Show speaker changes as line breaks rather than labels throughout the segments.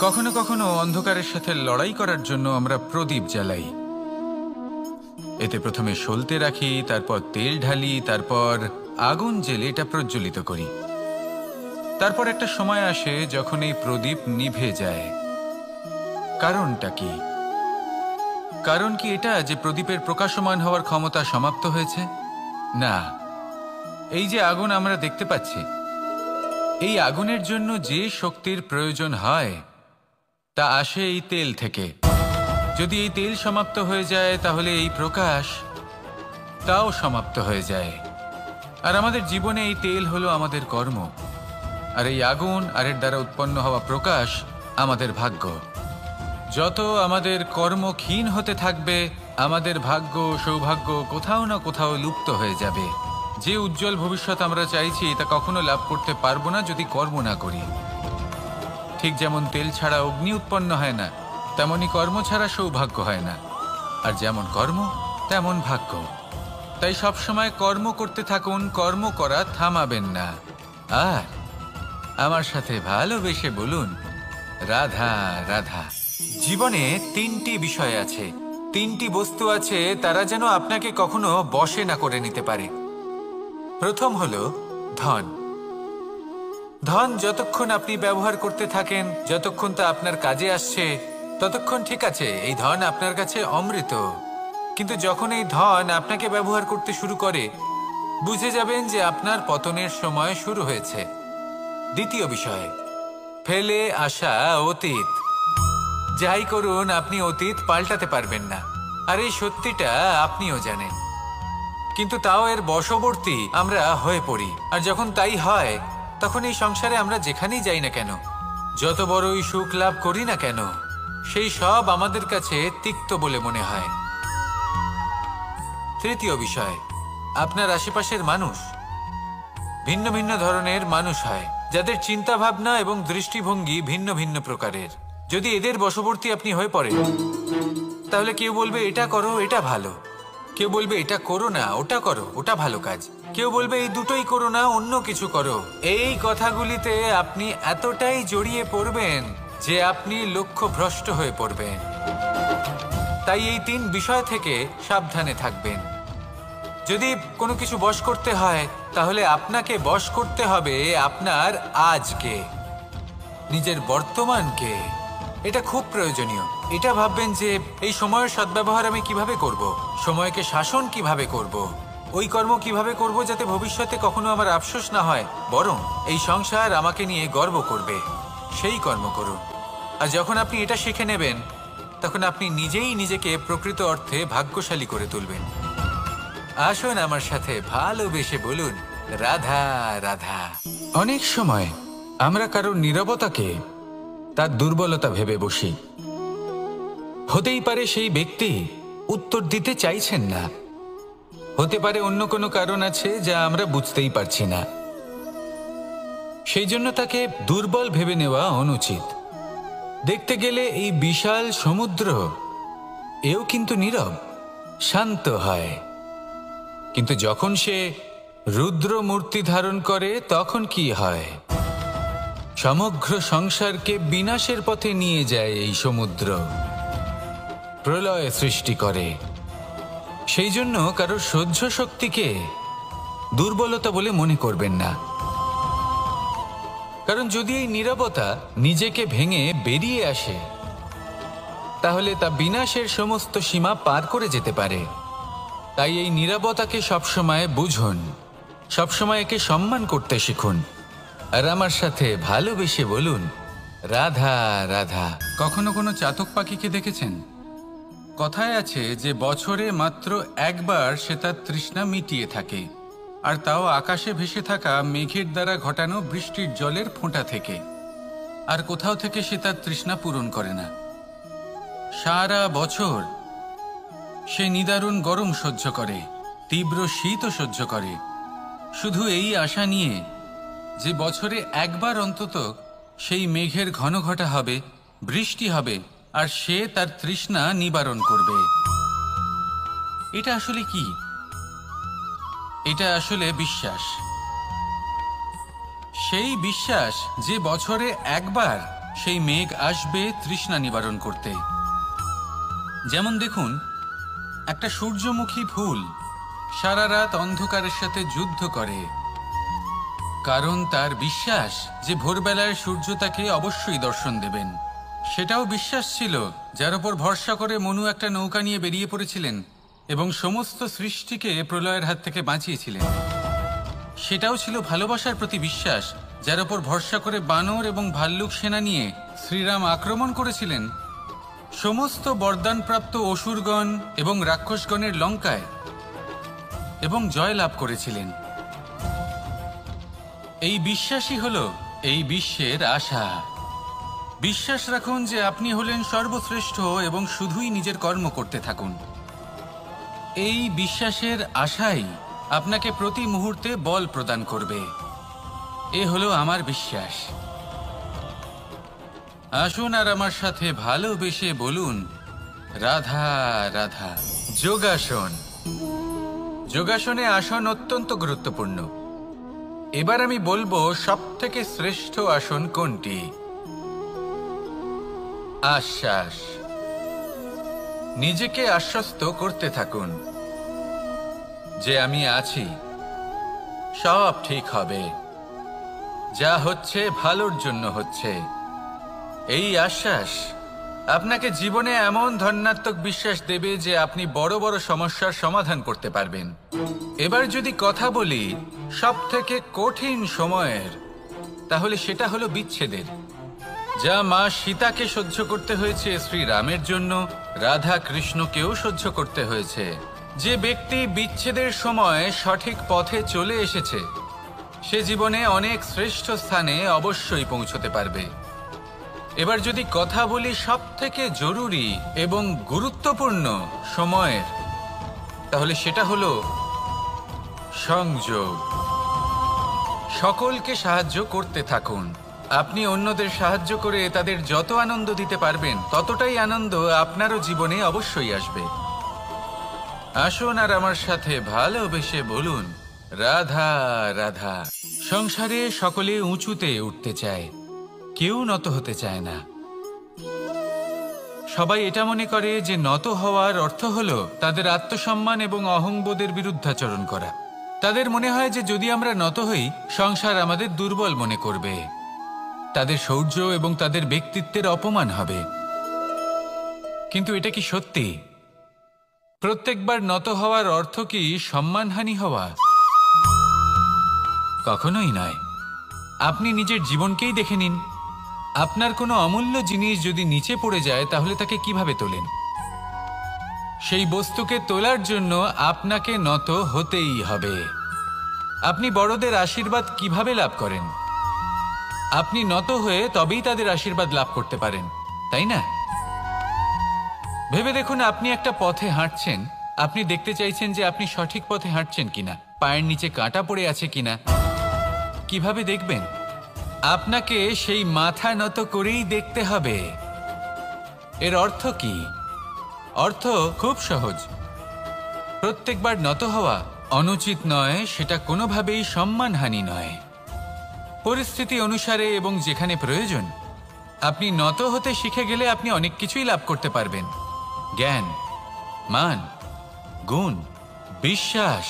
কখনো কখনো অন্ধকারের সাথে লড়াই করার জন্য আমরা প্রদীপ জ্বালাই। এতে প্রথমে সলতে রাখি, তারপর তেল ঢালি, তারপর আগুন জ্বেলে এটা প্রজ্বলিত করি। তারপর একটা সময় আসে যখন এই প্রদীপ নিভে যায়। কারণটা কি? কারণ কি এটা যে প্রদীপের প্রকাশমান হওয়ার ক্ষমতা সমাপ্ত হয়েছে? না, এই যে আগুন আমরা দেখতে পাচ্ছি, এই আগুনের জন্য যে শক্তির প্রয়োজন হয় তা আসে এই তেল থেকে। যদি এই তেল সমাপ্ত হয়ে যায় তাহলে এই প্রকাশ তাও সমাপ্ত হয়ে যায়। আর আমাদের জীবনে এই তেল হলো আমাদের কর্ম, আর এই আগুন আর এর দ্বারা উৎপন্ন হওয়া প্রকাশ আমাদের ভাগ্য। যত আমাদের কর্ম ক্ষীণ হতে থাকবে, আমাদের ভাগ্য সৌভাগ্য কোথাও না কোথাও লুপ্ত হয়ে যাবে। যে উজ্জ্বল ভবিষ্যৎ আমরা চাইছি তা কখনো লাভ করতে পারবো না যদি কর্ম না করি। ঠিক যেমন তেল ছাড়া অগ্নি উৎপন্ন হয় না, তেমনি কর্ম ছাড়া সৌভাগ্য হয় না। আর যেমন কর্ম তেমন ভাগ্য। তাই সবসময় কর্ম করতে থাকুন, কর্ম করা থামাবেন না। আর আমার সাথে ভালোবেসে বলুন, রাধা রাধা। জীবনে তিনটি বিষয় আছে, তিনটি বস্তু আছে, তারা যেন আপনাকে কখনো বশে না করে নিতে পারে। প্রথম হলো ধন। ধন যতক্ষণ আপনি ব্যবহার করতে থাকেন, যতক্ষণ তা আপনার কাজে আসছে, ততক্ষণ ঠিক আছে, এই ধন আপনার কাছে অমৃত। কিন্তু যখন এই ধন আপনাকে ব্যবহার করতে শুরু করে, বুঝে যাবেন যে আপনার পতনের সময় শুরু হয়েছে। দ্বিতীয় বিষয়, ফেলে আসা অতীত। যাই করুন, আপনি অতীত পাল্টাতে পারবেন না, আর এই সত্যিটা আপনিও জানেন। কিন্তু তাও এর বশবর্তী আমরা হয়ে পড়ি। আর যখন তাই হয়, তখন এই সংসারে আমরা যেখানেই যাই না কেন, যত বড়ই সুখ লাভ করি না কেন, সেই সব আমাদের কাছে তিক্ত বলে মনে হয়। তৃতীয় বিষয়, আপনার আশেপাশের মানুষ ভিন্ন ভিন্ন ধরনের মানুষ হয়, যাদের চিন্তা ভাবনা এবং দৃষ্টিভঙ্গি ভিন্ন ভিন্ন প্রকারের। যদি এদের বশবর্তী আপনি হয়ে পড়েন, তাহলে কেউ বলবে এটা করো, এটা ভালো। কেউ বলবে এটা করো না, ওটা করো, ওটা ভালো কাজ। কেউ বলবে এই দুটোই করো না, অন্য কিছু করো। এই কথাগুলিতে আপনি এতটাই জড়িয়ে পড়বেন যে আপনি লক্ষ্যভ্রষ্ট হয়ে পড়বেন। তাই এই তিন বিষয় থেকে সাবধানে থাকবেন। যদি কোনো কিছু বশ করতে হয়, তাহলে আপনাকে বশ করতে হবে আপনার আজকে, নিজের বর্তমানকে। এটা খুব প্রয়োজনীয়। এটা ভাববেন যে এই সময়ের সদ্ব্যবহার আমি কিভাবে করব, সময়কে শাসন কিভাবে করব, ওই কর্ম কিভাবে করব যাতে ভবিষ্যতে কখনো আমার আফসোস না হয়, বরং এই সংসার আমাকে নিয়ে গর্ব করবে, সেই কর্ম করুন। আর যখন আপনি এটা শিখে নেবেন, তখন আপনি নিজেই নিজেকে প্রকৃত অর্থে ভাগ্যশালী করে তুলবেন। আসুন আমার সাথে ভালোবেসে বলুন, রাধা রাধা। অনেক সময় আমরা কারোর নীরবতাকে তার দুর্বলতা ভেবে বসি। হতেই পারে সেই ব্যক্তি উত্তর দিতে চাইছেন না, হতে পারে অন্য কোনো কারণ আছে যা আমরা বুঝতেই পারছি না। সেই জন্য তাকে দুর্বল ভেবে নেওয়া অনুচিত। দেখতে গেলে এই বিশাল সমুদ্র এও কিন্তু নীরব, শান্ত হয়। কিন্তু যখন সে রুদ্র মূর্তি ধারণ করে, তখন কি হয়? সমগ্র সংসারকে বিনাশের পথে নিয়ে যায় এই সমুদ্র, প্রলয় সৃষ্টি করে। সেই জন্য কারোর সহ্য শক্তিকে দুর্বলতা বলে মনে করবেন না। কারণ যদি এই নীরবতা নিজেকে ভেঙে বেরিয়ে আসে, তাহলে তা বিনাশের সমস্ত সীমা পার করে যেতে পারে। তাই এই নীরবতাকে সবসময় বুঝুন, সবসময় একে সম্মান করতে শিখুন। আর আমার সাথে ভালোবেসে বলুন, রাধা রাধা। কখনো কোনো চাতক পাখিকে দেখেছেন? কথায় আছে যে বছরে মাত্র একবার সে তার তৃষ্ণা মিটিয়ে থাকে, আর তাও আকাশে ভেসে থাকা মেঘের দ্বারা ঘটানো বৃষ্টির জলের ফোঁটা থেকে। আর কোথাও থেকে সে তার তৃষ্ণা পূরণ করে না। সারা বছর সে নিদারুণ গরম সহ্য করে, তীব্র শীতও সহ্য করে, শুধু এই আশা নিয়ে যে বছরে একবার অন্তত সেই মেঘের ঘনঘটা হবে, বৃষ্টি হবে, আর সে তার তৃষ্ণা নিবারণ করবে। এটা আসলে কি? এটা আসলে বিশ্বাস। সেই বিশ্বাস যে বছরে একবার সেই মেঘ আসবে তৃষ্ণা নিবারণ করতে। যেমন দেখুন, একটা সূর্যমুখী ফুল সারা রাত অন্ধকারের সাথে যুদ্ধ করে, কারণ তার বিশ্বাস যে ভোরবেলায় সূর্য তাকে অবশ্যই দর্শন দেবেন। সেটাও বিশ্বাস ছিল যার উপর ভরসা করে মনু একটা নৌকা নিয়ে বেরিয়ে পড়েছিলেন এবং সমস্ত সৃষ্টিকে প্রলয়ের হাত থেকে বাঁচিয়েছিলেন। সেটাও ছিল ভালোবাসার প্রতি বিশ্বাস যার উপর ভরসা করে বানর এবং ভাল্লুক সেনা নিয়ে শ্রীরাম আক্রমণ করেছিলেন সমস্ত বরদানপ্রাপ্ত অসুরগণ এবং রাক্ষসগণের লঙ্কায় এবং জয় লাভ করেছিলেন। এই বিশ্বাসই হলো এই বিশ্বের আশা। বিশ্বাস রাখুন যে আপনি হলেন সর্বশ্রেষ্ঠ এবং শুধুই নিজের কর্ম করতে থাকুন। এই বিশ্বাসের আশাই আপনাকে প্রতি মুহূর্তে বল প্রদান করবে। এ হলো আমার বিশ্বাস। আসুন আর আমার সাথে ভালোবেসে বলুন, রাধা রাধা। যোগাসন। যোগাসনে আসন অত্যন্ত গুরুত্বপূর্ণ। এবার আমি বলবো সবথেকে শ্রেষ্ঠ আসন কোনটি। আশ্বাস। নিজেকে আশ্বস্ত করতে থাকুন যে আমি আছি, সব ঠিক হবে, যা হচ্ছে ভালোর জন্য হচ্ছে। এই আশ্বাস আপনাকে জীবনে এমন ধন্যাত্মক বিশ্বাস দেবে যে আপনি বড় বড় সমস্যার সমাধান করতে পারবেন। এবার যদি কথা বলি সবথেকে কঠিন সময়ের, তাহলে সেটা হলো বিচ্ছেদের। যা মা সীতাকে সহ্য করতে হয়েছে শ্রীরামের জন্য, রাধা কৃষ্ণকেও সহ্য করতে হয়েছে। যে ব্যক্তি বিচ্ছেদের সময় সঠিক পথে চলে এসেছে সে জীবনে অনেক শ্রেষ্ঠ স্থানে অবশ্যই পৌঁছতে পারবে। এবার যদি কথা বলি সবথেকে জরুরি এবং গুরুত্বপূর্ণ সময়ের, তাহলে সেটা হলো সংযোগ। সকলকে সাহায্য করতে থাকুন। আপনি অন্যদের সাহায্য করে তাদের যত আনন্দ দিতে পারবেন ততটাই আনন্দ আপনারও জীবনে অবশ্যই আসবে। আসুন আর আমার সাথে ভালোবেসে বলুন, রাধা রাধা। সংসারে সকলে উঁচুতে উঠতে চায়, কেউ নত হতে চায় না। সবাই এটা মনে করে যে নত হওয়ার অর্থ হলো তাদের আত্মসম্মান এবং অহংবোধের বিরুদ্ধাচরণ করা। তাদের মনে হয় যে যদি আমরা নত হই সংসার আমাদের দুর্বল মনে করবে, তাদের শৌর্য এবং তাদের ব্যক্তিত্বের অপমান হবে। কিন্তু এটা কি সত্যি? প্রত্যেকবার নত হওয়ার অর্থ কি সম্মানহানি হওয়া? কখনোই নয়। আপনি নিজের জীবনকেই দেখে নিন। আপনার কোনো অমূল্য জিনিস যদি নিচে পড়ে যায় তাহলে তাকে কিভাবে তোলেন? সেই বস্তুকে তোলার জন্য আপনাকে নত হতেই হবে। আপনি বড়দের আশীর্বাদ কিভাবে লাভ করেন? আপনি নত হয়ে তবেই তাদের আশীর্বাদ লাভ করতে পারেন, তাই না? ভেবে দেখুন, আপনি একটা পথে হাঁটছেন, আপনি দেখতে চাইছেন যে আপনি সঠিক পথে হাঁটছেন কিনা, পায়ের নিচে কাঁটা পড়ে আছে কিনা। কিভাবে দেখবেন? আপনাকে সেই মাথা নত করেই দেখতে হবে। এর অর্থ কি? অর্থ খুব সহজ। প্রত্যেকবার নত হওয়া অনুচিত নয়, সেটা কোনোভাবেই সম্মানহানি নয়। পরিস্থিতি অনুসারে এবং যেখানে প্রয়োজন আপনি নত হতে শিখে গেলে আপনি অনেক কিছুই লাভ করতে পারবেন। জ্ঞান, মান, গুণ, বিশ্বাস।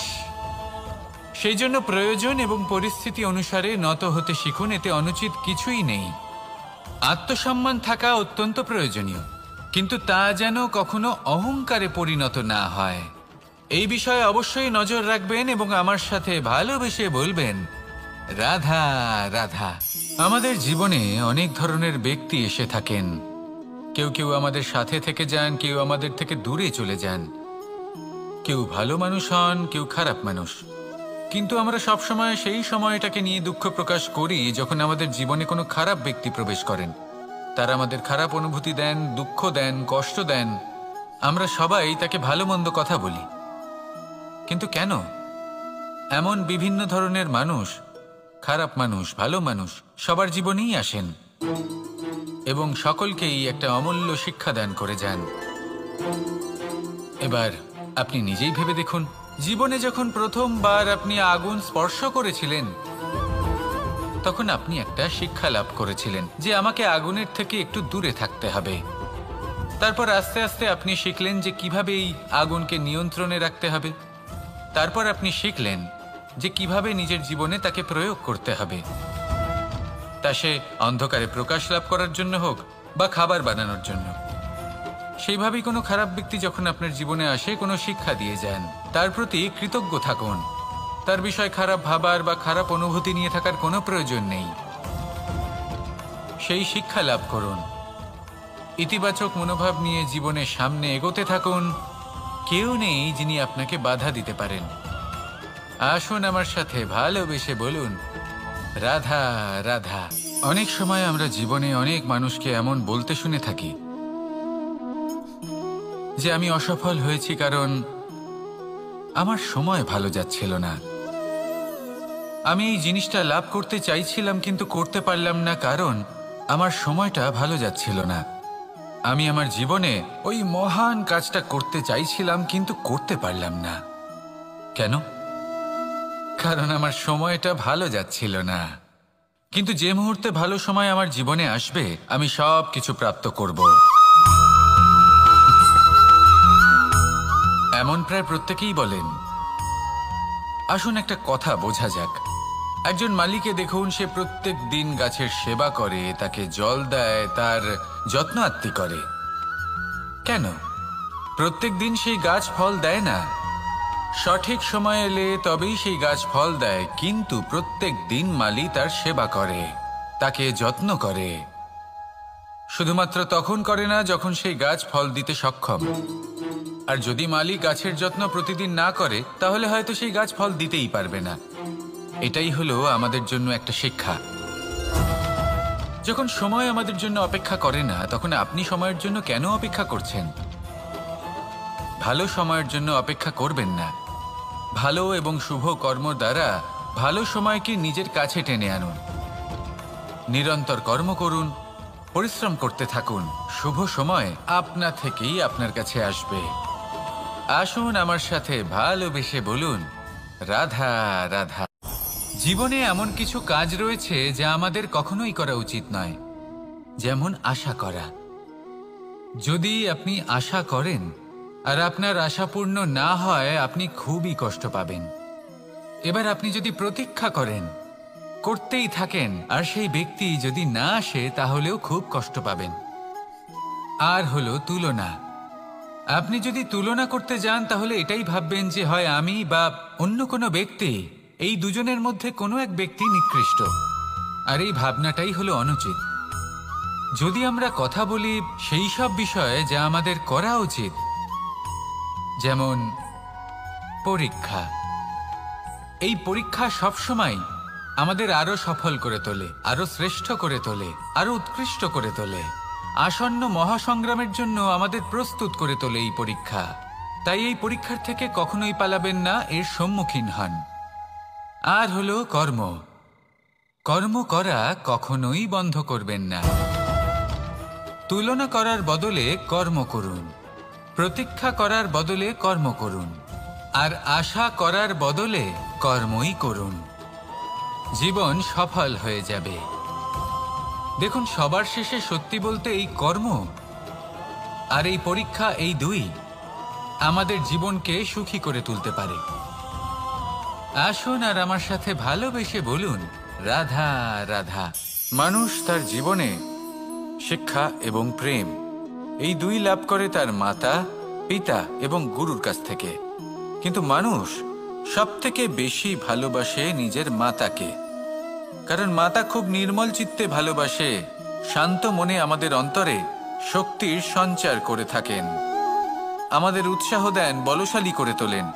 সেই জন্য প্রয়োজন এবং পরিস্থিতি অনুসারে নত হতে শিখুন। এতে অনুচিত কিছুই নেই। আত্মসম্মান থাকা অত্যন্ত প্রয়োজনীয়, কিন্তু তা যেন কখনো অহংকারে পরিণত না হয়। এই বিষয়ে অবশ্যই নজর রাখবেন এবং আমার সাথে ভালোবেসে বলবেন, রাধা রাধা। আমাদের জীবনে অনেক ধরনের ব্যক্তি এসে থাকেন। কেউ কেউ আমাদের সাথে থেকে যান, কেউ আমাদের থেকে দূরে চলে যান। কেউ ভালো মানুষ হন, কেউ খারাপ মানুষ। কিন্তু আমরা সবসময় সেই সময়টাকে নিয়ে দুঃখ প্রকাশ করি যখন আমাদের জীবনে কোনো খারাপ ব্যক্তি প্রবেশ করেন। তারা আমাদের খারাপ অনুভূতি দেন, দুঃখ দেন, কষ্ট দেন। আমরা সবাই তাকে ভালো মন্দ কথা বলি। কিন্তু কেন? এমন বিভিন্ন ধরনের মানুষ, খারাপ মানুষ, ভালো মানুষ সবার জীবনেই আসেন এবং সকলকেই একটা অমূল্য শিক্ষা দান করে যান। এবার আপনি নিজেই ভেবে দেখুন, জীবনে যখন প্রথমবার আপনি আগুন স্পর্শ করেছিলেন তখন আপনি একটা শিক্ষা লাভ করেছিলেন যে আমাকে আগুনের থেকে একটু দূরে থাকতে হবে। তারপর আস্তে আস্তে আপনি শিখলেন যে কিভাবে এই আগুনকে নিয়ন্ত্রণে রাখতে হবে। তারপর আপনি শিখলেন যে কিভাবে নিজের জীবনে তাকে প্রয়োগ করতে হবে, তা সে অন্ধকারে প্রকাশ লাভ করার জন্য হোক বা খাবার বানানোর জন্য। সেইভাবেই কোনো খারাপ ব্যক্তি যখন আপনার জীবনে আসে কোনো শিক্ষা দিয়ে যান, তার প্রতি কৃতজ্ঞ থাকুন। তার বিষয় খারাপ ভাবার বা খারাপ অনুভূতি নিয়ে থাকার কোনো প্রয়োজন নেই। সেই শিক্ষা লাভ করুন, ইতিবাচক মনোভাব নিয়ে জীবনের সামনে এগোতে থাকুন। কেউ নেই যিনি আপনাকে বাধা দিতে পারেন। আসুন আমার সাথে ভালোবেসে বলুন, রাধা রাধা। অনেক সময় আমরা জীবনে অনেক মানুষকে এমন বলতে শুনে থাকি যে আমি অসফল হয়েছি কারণ আমার সময় ভালো যাচ্ছিল না। আমি এই জিনিসটা লাভ করতে চাইছিলাম কিন্তু করতে পারলাম না কারণ আমার সময়টা ভালো যাচ্ছিল না। আমি আমার জীবনে ওই মহান কাজটা করতে চাইছিলাম কিন্তু করতে পারলাম না। কেন? কারণ আমার সময়টা ভালো যাচ্ছিল না। কিন্তু যে মুহূর্তে ভালো সময় আমার জীবনে আসবে আমি সব কিছু প্রাপ্ত করব। এমন প্রায় প্রত্যেকেই বলেন। আসুন একটা কথা বোঝা যাক। একজন মালিকে দেখুন, সে প্রত্যেক দিন গাছের সেবা করে, তাকে জল দেয়, তার যত্ন আত্তি করে। কেন? প্রত্যেক দিন সেই গাছ ফল দেয় না। সঠিক সময় এলে তবেই সেই গাছ ফল দেয়, কিন্তু প্রত্যেক দিন মালি তার সেবা করে, তাকে যত্ন করে। শুধুমাত্র তখন করে না যখন সেই গাছ ফল দিতে সক্ষম। আর যদি মালি গাছের যত্ন প্রতিদিন না করে তাহলে হয়তো সেই গাছ ফল দিতেই পারবে না। এটাই হলো আমাদের জন্য একটা শিক্ষা। যখন সময় আমাদের জন্য অপেক্ষা করে না তখন আপনি সময়ের জন্য কেন অপেক্ষা করছেন? ভালো সময়ের জন্য অপেক্ষা করবেন না। ভালো এবং শুভ কর্ম দ্বারা ভালো সময়কে নিজের কাছে টেনে আনুন। নিরন্তর কর্ম করুন, পরিশ্রম করতে থাকুন। শুভ সময় আপনা থেকেই আপনার কাছে আসবে। আসুন আমার সাথে ভালোবেসে বলুন, রাধা রাধা। জীবনে এমন কিছু কাজ রয়েছে যা আমাদের কখনোই করা উচিত নয়, যেমন আশা করা। যদি আপনি আশা করেন আর আপনার আশা পূর্ণ না হয় আপনি খুবই কষ্ট পাবেন। এবার আপনি যদি প্রতীক্ষা করেন, করতেই থাকেন, আর সেই ব্যক্তি যদি না আসে তাহলেও খুব কষ্ট পাবেন। আর হলো তুলনা। আপনি যদি তুলনা করতে যান তাহলে এটাই ভাববেন যে হয় আমি বা অন্য কোনো ব্যক্তি, এই দুজনের মধ্যে কোনো এক ব্যক্তি নিকৃষ্ট। আর এই ভাবনাটাই হলো অনুচিত। যদি আমরা কথা বলি সেই সব বিষয়ে যা আমাদের করা উচিত, যেমন পরীক্ষা। এই পরীক্ষা সবসময় আমাদের আরো সফল করে তোলে, আরো শ্রেষ্ঠ করে তোলে, আরো উৎকৃষ্ট করে তোলে। আসন্ন মহাসংগ্রামের জন্য আমাদের প্রস্তুত করে তোলে এই পরীক্ষা। তাই এই পরীক্ষার থেকে কখনোই পালাবেন না, এর সম্মুখীন হন। আর হলো কর্ম। কর্ম করা কখনোই বন্ধ করবেন না। তুলনা করার বদলে কর্ম করুন, প্রতীক্ষা করার বদলে কর্ম করুন, আর আশা করার বদলে কর্মই করুন। জীবন সফল হয়ে যাবে। দেখুন, সবার শেষে সত্যি বলতে এই কর্ম আর এই পরীক্ষা, এই দুই আমাদের জীবনকে সুখী করে তুলতে পারে। আসুন আর আমার সাথে ভালোবেসে বলুন, রাধা রাধা। মানুষ তার জীবনে শিক্ষা এবং প্রেম এই দুই লাভ করে তার মাতা, পিতা এবং গুরুর কাছ থেকে। কিন্তু মানুষ সবথেকে বেশি ভালোবাসে নিজের মাতাকে, কারণ মাতা খুব নির্মল চিত্তে ভালোবাসে, শান্ত মনে আমাদের অন্তরে শক্তির সঞ্চার করে থাকেন, আমাদের উৎসাহ দেন, বলশালী করে তোলেন।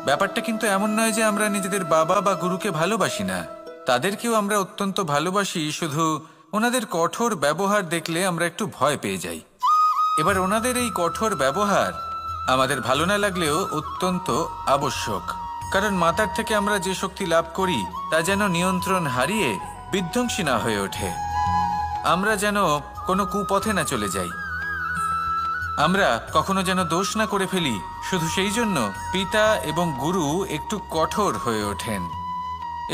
ব্যাপারটা কিন্তু এমন নয় যে আমরা নিজেদের বাবা বা গুরুকে ভালোবাসি না, তাদেরকেও আমরা অত্যন্ত ভালোবাসি। শুধু ওনাদের কঠোর ব্যবহার দেখলে আমরা একটু ভয় পেয়ে যাই। এবার ওনাদের এই কঠোর ব্যবহার আমাদের ভালো না লাগলেও অত্যন্ত আবশ্যক, কারণ মাতার থেকে আমরা যে শক্তি লাভ করি তা যেন নিয়ন্ত্রণ হারিয়ে বিধ্বংসী না হয়ে ওঠে, আমরা যেন কোনো কুপথে না চলে যাই, আমরা কখনো যেন দোষ না করে ফেলি। শুধু সেই জন্য পিতা এবং গুরু একটু কঠোর হয়ে ওঠেন।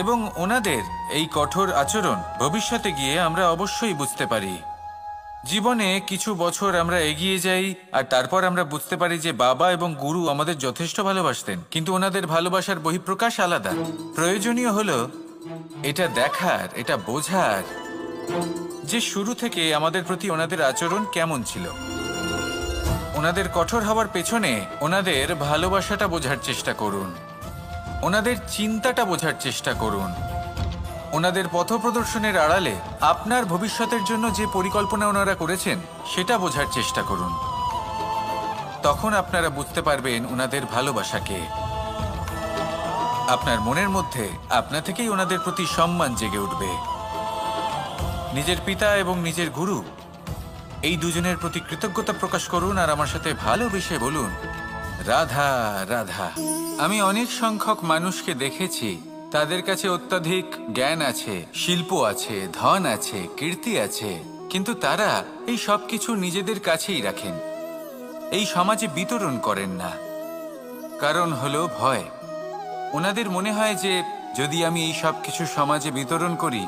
এবং ওনাদের এই কঠোর আচরণ ভবিষ্যতে গিয়ে আমরা অবশ্যই বুঝতে পারি। জীবনে কিছু বছর আমরা এগিয়ে যাই আর তারপর আমরা বুঝতে পারি যে বাবা এবং গুরু আমাদের যথেষ্ট ভালোবাসতেন, কিন্তু ওনাদের ভালোবাসার বহিঃপ্রকাশ আলাদা। প্রয়োজনীয় হলো এটা দেখার, এটা বোঝার যে শুরু থেকে আমাদের প্রতি ওনাদের আচরণ কেমন ছিল। ওনাদের কঠোর হওয়ার পেছনে ওনাদের ভালোবাসাটা বোঝার চেষ্টা করুন, ওনাদের চিন্তাটা বোঝার চেষ্টা করুন, ওনাদের পথপ্রদর্শনের আড়ালে আপনার ভবিষ্যতের জন্য যে পরিকল্পনা ওনারা করেছেন সেটা বোঝার চেষ্টা করুন। তখন আপনারা বুঝতে পারবেন ওনাদের ভালোবাসাকে। আপনার মনের মধ্যে আপনা থেকেই ওনাদের প্রতি সম্মান জেগে উঠবে। নিজের পিতা এবং নিজের গুরু এই দুজনের প্রতি কৃতজ্ঞতা প্রকাশ করুন আর আমার সাথে ভালোবেসে বলুন, রাধা রাধা। আমি অনেক সংখ্যক মানুষকে দেখেছি, তাদের কাছে অত্যাধিক জ্ঞান আছে, শিল্প আছে, ধন আছে, কীর্তি আছে, কিন্তু তারা এই সব কিছু নিজেদের কাছেই রাখেন, এই সমাজে বিতরণ করেন না। কারণ হলো ভয়। ওনাদের মনে হয় যে যদি আমি এই সব কিছু সমাজে বিতরণ করি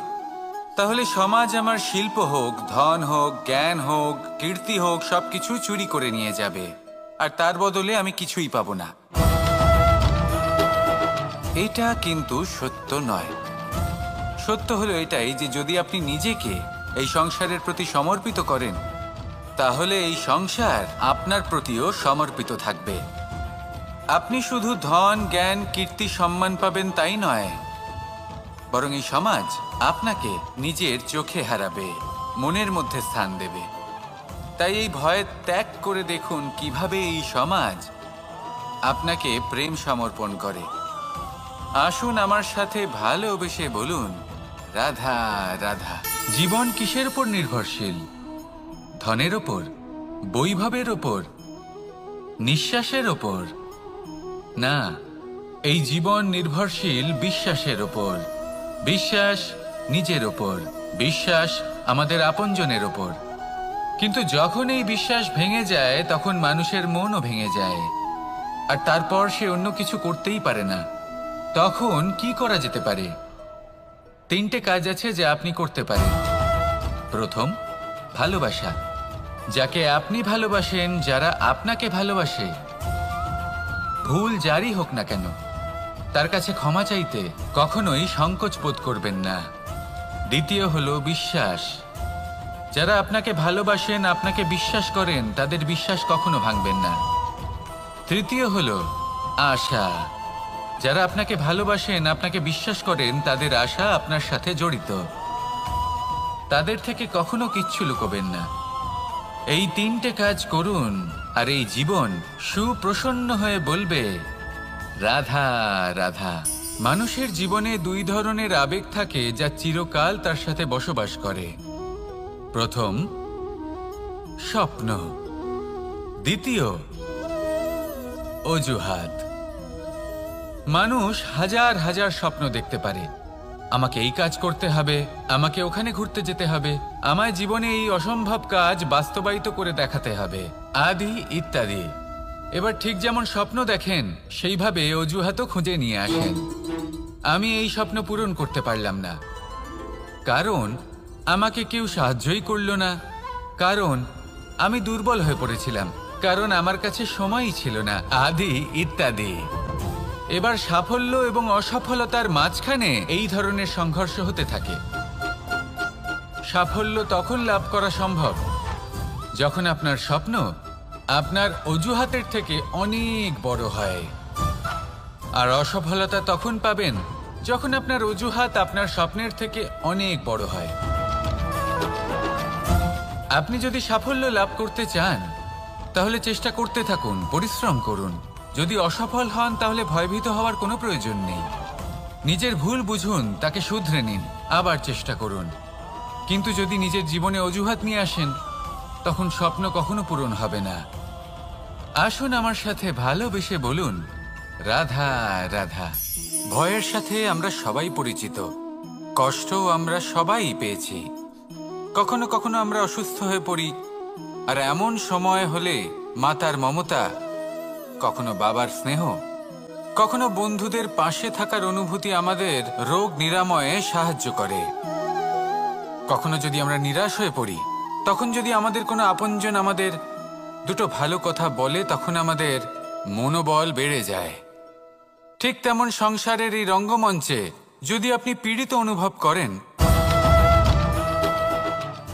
তাহলে সমাজ আমার শিল্প হোক, ধন হোক, জ্ঞান হোক, কীর্তি হোক, সবকিছু চুরি করে নিয়ে যাবে আর তার বদলে আমি কিছুই পাবো না। এটা কিন্তু সত্য নয়। সত্য হলো এটাই যে যদি আপনি নিজেকে এই সংসারের প্রতি সমর্পিত করেন তাহলে এই সংসার আপনার প্রতিও সমর্পিত থাকবে। আপনি শুধু ধন, জ্ঞান, কীর্তি, সম্মান পাবেন তাই নয়, বরং এই সমাজ আপনাকে নিজের চোখে হারাবে, মনের মধ্যে স্থান দেবে। তাই এই ভয় ত্যাগ করে দেখুন কিভাবে এই সমাজ আপনাকে প্রেম সমর্পণ করে। আসুন আমার সাথে ভালোবেসে বলুন, রাধা রাধা। জীবন কিসের উপর নির্ভরশীল? ধনের ওপর, বৈভবের ওপর, নিঃশ্বাসের ওপর না, এই জীবন নির্ভরশীল বিশ্বাসের ওপর। বিশ্বাস নিজের ওপর, বিশ্বাস আমাদের আপনজনের ওপর। কিন্তু যখন এই বিশ্বাস ভেঙে যায় তখন মানুষের মনও ভেঙে যায় আর তারপর সে অন্য কিছু করতেই পারে না। তখন কি করা যেতে পারে? 3টে কাজ আছে যা আপনি করতে পারেন। প্রথম, ভালোবাসা। যাকে আপনি ভালোবাসেন, যারা আপনাকে ভালোবাসে, ভুল যারই হোক না কেন, তার কাছে ক্ষমা চাইতে কখনোই সংকোচ বোধ করবেন না। দ্বিতীয় হলো বিশ্বাস। যারা আপনাকে ভালোবাসেন, আপনাকে বিশ্বাস করেন, তাদের বিশ্বাস কখনো ভাঙবেন না। তৃতীয় হলো আশা। যারা আপনাকে ভালোবাসেন, আপনাকে বিশ্বাস করেন, তাদের আশা আপনার সাথে জড়িত। তাদের থেকে কখনো কিচ্ছু লুকোবেন না। এই 3টে কাজ করুন আর এই জীবন সুপ্রসন্ন হয়ে বলবে, রাধা রাধা। মানুষের জীবনে 2 ধরনের আবেগ থাকে যা চিরকাল তার সাথে বসবাস করে। প্রথম, স্বপ্ন। দ্বিতীয়, অজুহাত। মানুষ হাজার হাজার স্বপ্ন দেখতে পারে। আমাকে এই কাজ করতে হবে, আমাকে ওখানে ঘুরতে যেতে হবে, আমায় জীবনে এই অসম্ভব কাজ বাস্তবায়িত করে দেখাতে হবে, আদি ইত্যাদি। এবার ঠিক যেমন স্বপ্ন দেখেন সেইভাবে অজুহাতও খুঁজে নিয়ে আসেন। আমি এই স্বপ্ন পূরণ করতে পারলাম না, কারণ আমাকে কেউ সাহায্যই করল না, কারণ আমি দুর্বল হয়ে পড়েছিলাম, কারণ আমার কাছে সময়ই ছিল না, আদি ইত্যাদি। এবার সাফল্য এবং অসফলতার মাঝখানে এই ধরনের সংঘর্ষ হতে থাকে। সাফল্য তখন লাভ করা সম্ভব যখন আপনার স্বপ্ন আপনার অজুহাতের থেকে অনেক বড় হয়, আর অসফলতা তখন পাবেন যখন আপনার অজুহাত আপনার স্বপ্নের থেকে অনেক বড় হয়। আপনি যদি সাফল্য লাভ করতে চান তাহলে চেষ্টা করতে থাকুন, পরিশ্রম করুন। যদি অসফল হন তাহলে ভয়ভীত হওয়ার কোনো প্রয়োজন নেই। নিজের ভুল বুঝুন, তাকে শুধরে নিন, আবার চেষ্টা করুন। কিন্তু যদি নিজের জীবনে অজুহাত নিয়ে আসেন তখন স্বপ্ন কখনো পূরণ হবে না। আসুন আমার সাথে ভালোবেসে বলুন, রাধা রাধা। ভয়ের সাথে আমরা সবাই পরিচিত, কষ্টও আমরা সবাই পেয়েছি। কখনো কখনো আমরা অসুস্থ হয়ে পড়ি, আর এমন সময় হলে মাতার মমতা, কখনো বাবার স্নেহ, কখনো বন্ধুদের পাশে থাকার অনুভূতি আমাদের রোগ নিরাময়ে সাহায্য করে। কখনো যদি আমরা নিরাশ হয়ে পড়ি, তখন যদি আমাদের কোনো আপনজন আমাদের দুটো ভালো কথা বলে, তখন আমাদের মনোবল বেড়ে যায়। ঠিক তেমন সংসারের এই রঙ্গমঞ্চে যদি আপনি পীড়িত অনুভব করেন,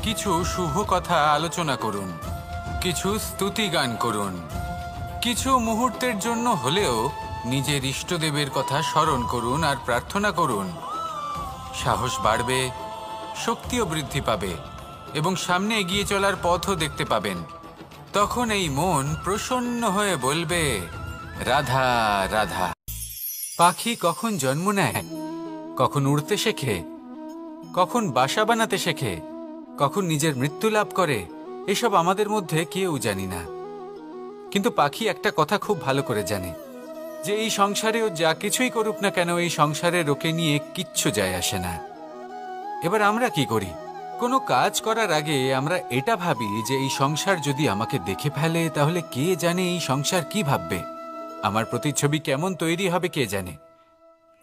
কিছু শুভ কথা আলোচনা করুন, কিছু স্তুতি গান করুন, কিছু মুহূর্তের জন্য হলেও নিজের ইষ্টদেবের কথা স্মরণ করুন আর প্রার্থনা করুন। সাহস বাড়বে, শক্তিও বৃদ্ধি পাবে এবং সামনে এগিয়ে চলার পথও দেখতে পাবেন। তখন এই মন প্রসন্ন হয়ে বলবে, রাধা রাধা। পাখি কখন জন্ম নেয়, কখন উড়তে শেখে, কখন বাসা বানাতে শেখে, কখন নিজের মৃত্যু লাভ করে, এসব আমাদের মধ্যে কেউ জানি না। কিন্তু পাখি একটা কথা খুব ভালো করে জানে, যে এই সংসারে ও যা কিছুই করুক না কেন, এই সংসারের ওকে নিয়ে কিচ্ছু যায় আসে না। এবার আমরা কি করি? কোনো কাজ করার আগে আমরা এটা ভাবি যে এই সংসার যদি আমাকে দেখে ফেলে, তাহলে কে জানে এই সংসার কি ভাববে, আমার প্রতিচ্ছবি কেমন তৈরি হবে কে জানে,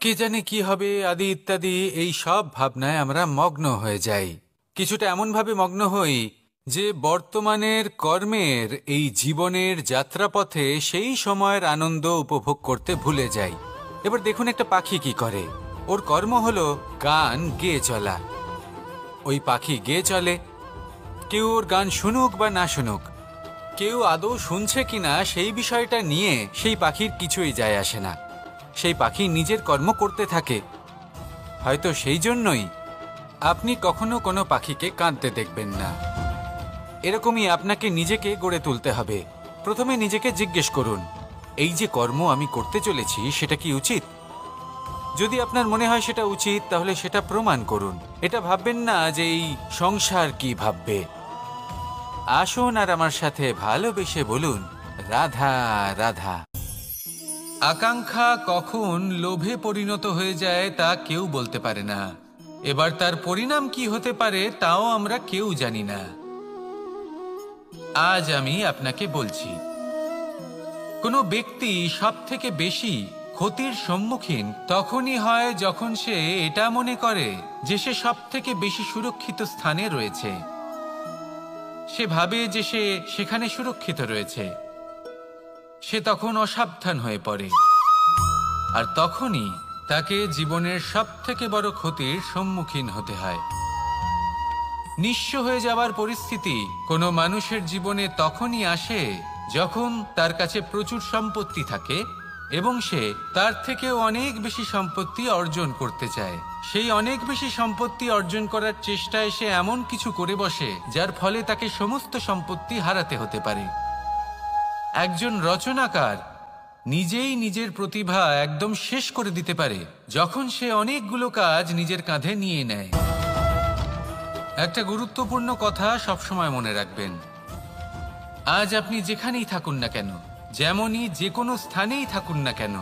কে জানে কি হবে আদি ইত্যাদি। এই সব ভাবনায় আমরা মগ্ন হয়ে যাই। কিছুটা এমনভাবে মগ্ন হই যে বর্তমানের কর্মের এই জীবনের যাত্রাপথে সেই সময়ের আনন্দ উপভোগ করতে ভুলে যাই। এবার দেখুন একটা পাখি কি করে, ওর কর্ম হলো গান গেয়ে চলা। ওই পাখি গেয়ে চলে, কেউ ওর গান শুনুক বা না শুনুক, কেউ আদৌ শুনছে কিনা সেই বিষয়টা নিয়ে সেই পাখির কিছুই যায় আসে না। সেই পাখি নিজের কর্ম করতে থাকে। হয়তো সেই জন্যই আপনি কখনো কোনো পাখিকে কাঁদতে দেখবেন না। এরকমই আপনাকে নিজেকে গড়ে তুলতে হবে। প্রথমে নিজেকে জিজ্ঞেস করুন, এই যে কর্ম আমি করতে চলেছি সেটা কি উচিত? যদি আপনার মনে হয় সেটা উচিত, তাহলে সেটা প্রমাণ করুন। এটা ভাববেন না যে এই সংসার কি ভাববে। আসুন আর আমার সাথে ভালোবেসে বলুন, রাধা রাধা। আকাঙ্ক্ষা কখন লোভে পরিণত হয়ে যায় তা কেউ বলতে পারে না। এবার তার পরিণাম কি হতে পারে তাও আমরা কেউ জানি না। আজ আমি আপনাকে বলছি, কোনো ব্যক্তি সবথেকে বেশি ক্ষতির সম্মুখীন তখনই হয় যখন সে এটা মনে করে যে সে সবথেকে বেশি সুরক্ষিত স্থানে রয়েছে। সে ভাবে যে সে সেখানে সুরক্ষিত রয়েছে। সে তখন অসাবধান হয়ে পড়ে, আর তখনই তাকে জীবনের সবথেকে বড় ক্ষতির সম্মুখীন হতে হয়। নিঃস্ব হয়ে যাওয়ার পরিস্থিতি কোনো মানুষের জীবনে তখনই আসে যখন তার কাছে প্রচুর সম্পত্তি থাকে এবং সে তার থেকেও অনেক বেশি সম্পত্তি অর্জন করতে চায়। সেই অনেক বেশি সম্পত্তি অর্জন করার চেষ্টায় সে এমন কিছু করে বসে যার ফলে তাকে সমস্ত সম্পত্তি হারাতে হতে পারে। একজন রচনাকার নিজেই নিজের প্রতিভা একদম শেষ করে দিতে পারে যখন সে অনেকগুলো কাজ নিজের কাঁধে নিয়ে নেয়। একটা গুরুত্বপূর্ণ কথা সবসময় মনে রাখবেন, আজ আপনি যেখানেই থাকুন না কেন, যেমনই যে কোনো স্থানেই থাকুন না কেন,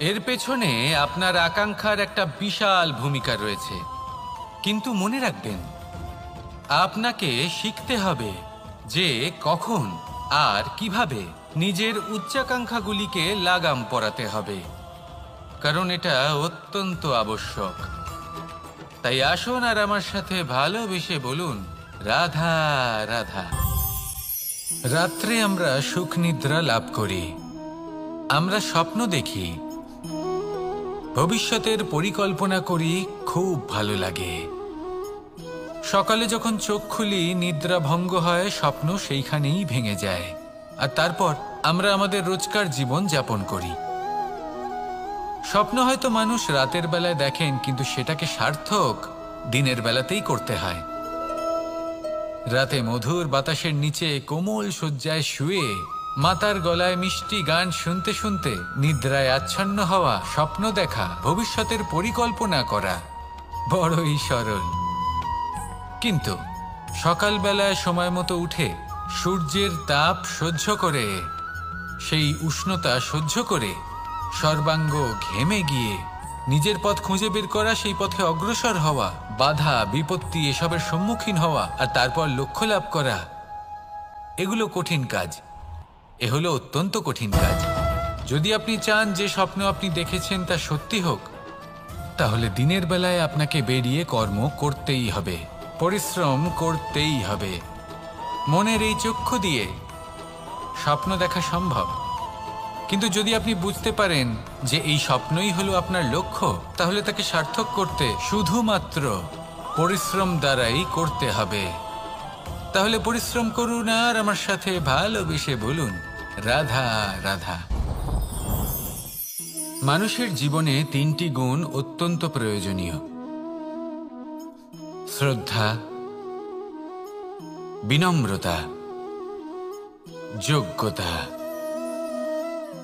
এর পেছনে আপনার আকাঙ্ক্ষার একটা বিশাল ভূমিকা রয়েছে। কিন্তু মনে রাখবেন, আপনাকে শিখতে হবে যে কখন আর কিভাবে নিজের উচ্চাকাঙ্ক্ষাগুলিকে লাগাম পরাতে হবে, কারণ এটা অত্যন্ত আবশ্যক। তাই আসুন আর আমার সাথে ভালোবেসে বলুন, রাধা রাধা। রাত্রে আমরা সুখ নিদ্রা লাভ করি, আমরা স্বপ্ন দেখি, ভবিষ্যতের পরিকল্পনা করি, খুব ভালো লাগে। সকালে যখন চোখ খুলি, নিদ্রা ভঙ্গ হয়, স্বপ্ন সেইখানেই ভেঙে যায়, আর তারপর আমরা আমাদের রোজকার জীবন যাপন করি। স্বপ্ন হয়তো মানুষ রাতের বেলায় দেখেন, কিন্তু সেটাকে সার্থক দিনের বেলাতেই করতে হয়। রাতে মধুর বাতাসের নিচে কোমল শয্যায় শুয়ে মাতার গলায় মিষ্টি গান শুনতে শুনতে নিদ্রায় আচ্ছন্ন হওয়া, স্বপ্ন দেখা, ভবিষ্যতের পরিকল্পনা করা বড়ই সরল। কিন্তু সকালবেলায় সময় মতো উঠে সূর্যের তাপ সহ্য করে, সেই উষ্ণতা সহ্য করে সর্বাঙ্গ ঘেমে গিয়ে নিজের পথ খুঁজে বের করা, সেই পথে অগ্রসর হওয়া, বাধা বিপত্তি এসবের সম্মুখীন হওয়া, আর তারপর লক্ষ্য লাভ করা, এগুলো কঠিন কাজ। এ হলো অত্যন্ত কঠিন কাজ। যদি আপনি চান যে স্বপ্ন আপনি দেখেছেন তা সত্যি হোক, তাহলে দিনের বেলায় আপনাকে বেরিয়ে কর্ম করতেই হবে, পরিশ্রম করতেই হবে। মনের এই চক্ষু দিয়ে স্বপ্ন দেখা সম্ভব, কিন্তু যদি আপনি বুঝতে পারেন যে এই স্বপ্নই হলো আপনার লক্ষ্য, তাহলে তাকে সার্থক করতে শুধুমাত্র পরিশ্রম দ্বারাই করতে হবে। তাহলে পরিশ্রম করুন আর আমার সাথে ভালোবেসে বলুন, রাধা রাধা। মানুষের জীবনে 3টি গুণ অত্যন্ত প্রয়োজনীয়: শ্রদ্ধা, বিনম্রতা, যোগ্যতা।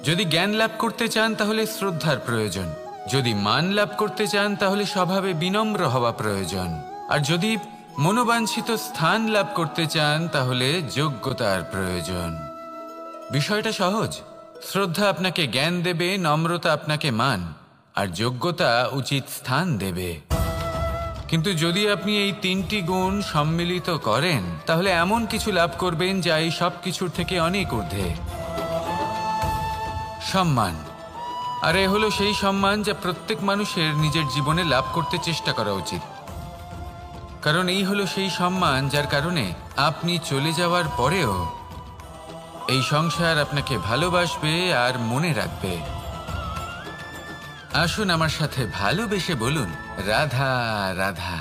যদি জ্ঞান লাভ করতে চান তাহলে শ্রদ্ধার প্রয়োজন, যদি মান লাভ করতে চান তাহলে স্বভাবে বিনম্র হওয়া প্রয়োজন, আর যদি মনোবাঞ্ছিত স্থান লাভ করতে চান তাহলে যোগ্যতার প্রয়োজন। বিষয়টা সহজ। শ্রদ্ধা আপনাকে জ্ঞান দেবে, নম্রতা আপনাকে মান, আর যোগ্যতা উচিত স্থান দেবে। কিন্তু যদি আপনি এই 3টি গুণ সম্মিলিত করেন তাহলে এমন কিছু লাভ করবেন যা এই সব কিছুর থেকে অনেক ঊর্ধ্বে। সম্মান। আর এ হলো সেই সম্মান যা প্রত্যেক মানুষের নিজের জীবনে লাভ করতে চেষ্টা করা উচিত, কারণ এই হলো সেই সম্মান যার কারণে আপনি চলে যাওয়ার পরেও এই সংসার আপনাকে ভালোবাসবে আর মনে রাখবে। আসুন আমার সাথে ভালোবেসে বলুন, রাধা রাধা।